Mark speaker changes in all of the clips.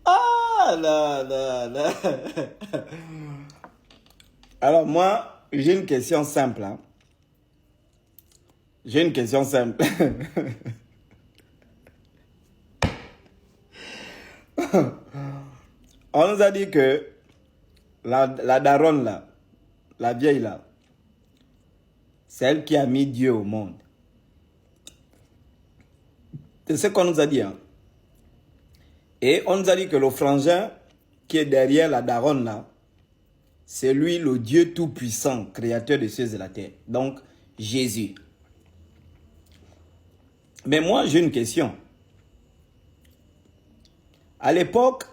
Speaker 1: Ah là là là. Alors moi, j'ai une question simple. Hein. J'ai une question simple. On nous a dit que la daronne là, la vieille là, c'est elle qui a mis Dieu au monde. C'est ce qu'on nous a dit. Hein. Et on nous a dit que le frangin qui est derrière la daronne là, c'est lui le Dieu tout-puissant, créateur des cieux et de la terre. Donc, Jésus. Mais moi, j'ai une question. À l'époque,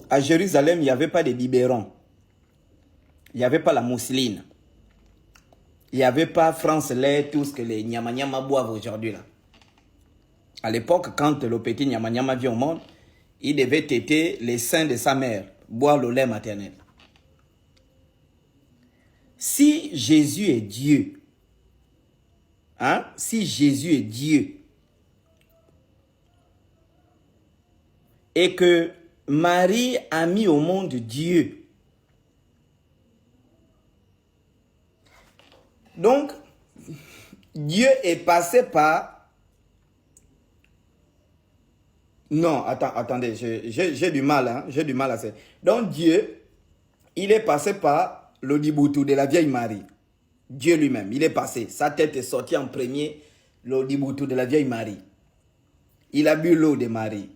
Speaker 1: à Jérusalem, il n'y avait pas de biberons. Il n'y avait pas la mousseline. Il n'y avait pas France lait, tout ce que les nyama boivent aujourd'hui là. À l'époque, quand le petit nyama vient au monde, il devait téter les seins de sa mère, boire le lait maternel. Si Jésus est Dieu, hein, si Jésus est Dieu, et que Marie a mis au monde Dieu, donc Dieu est passé par... Non, attendez, j'ai du mal, hein, j'ai du mal à ça. Donc Dieu, il est passé par l'Odiboutou de la vieille Marie. Dieu lui-même, il est passé. Sa tête est sortie en premier, l'Odiboutou de la vieille Marie. Il a bu l'eau de Marie.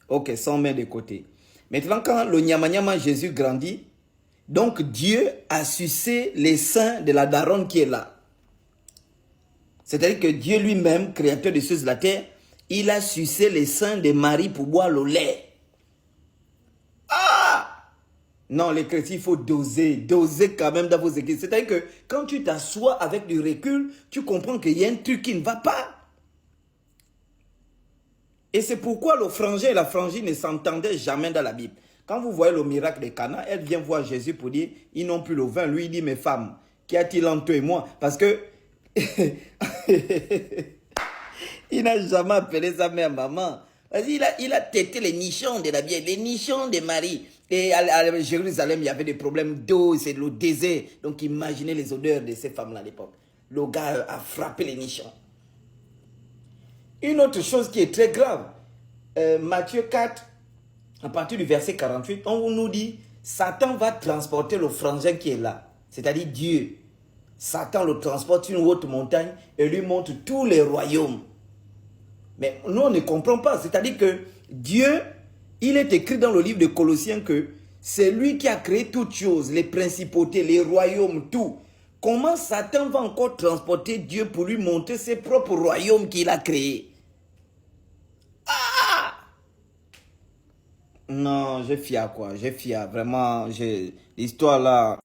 Speaker 1: Ok, sans mettre de côté. Maintenant, quand le nyama Jésus grandit, donc Dieu a sucé les seins de la daronne qui est là. C'est-à-dire que Dieu lui-même, créateur des cieux et de la terre, il a sucé les seins de Marie pour boire le lait. Ah! Non, les chrétiens, il faut doser quand même dans vos églises. C'est-à-dire que quand tu t'assois avec du recul, tu comprends qu'il y a un truc qui ne va pas. Et c'est pourquoi le frangin et la frangine ne s'entendaient jamais dans la Bible. Quand vous voyez le miracle de Cana, elle vient voir Jésus pour dire, ils n'ont plus le vin. Lui, il dit, mes femmes, qu'y a-t-il entre toi et moi? Parce que il n'a jamais appelé sa mère maman. Il a tété les nichons de la vieille, les nichons de Marie. Et à Jérusalem, il y avait des problèmes d'eau, c'est le désert. Donc imaginez les odeurs de ces femmes-là à l'époque. Le gars a frappé les nichons. Une autre chose qui est très grave, Matthieu 4, à partir du verset 48, on nous dit, Satan va transporter le frangin qui est là, c'est-à-dire Dieu. Satan le transporte sur une haute montagne et lui montre tous les royaumes. Mais nous, on ne comprend pas. C'est-à-dire que Dieu, il est écrit dans le livre de Colossiens que c'est lui qui a créé toutes choses, les principautés, les royaumes, tout. Comment Satan va encore transporter Dieu pour lui montrer ses propres royaumes qu'il a créés? Ah! Non, j'ai fier quoi. J'ai fier. Vraiment, l'histoire là...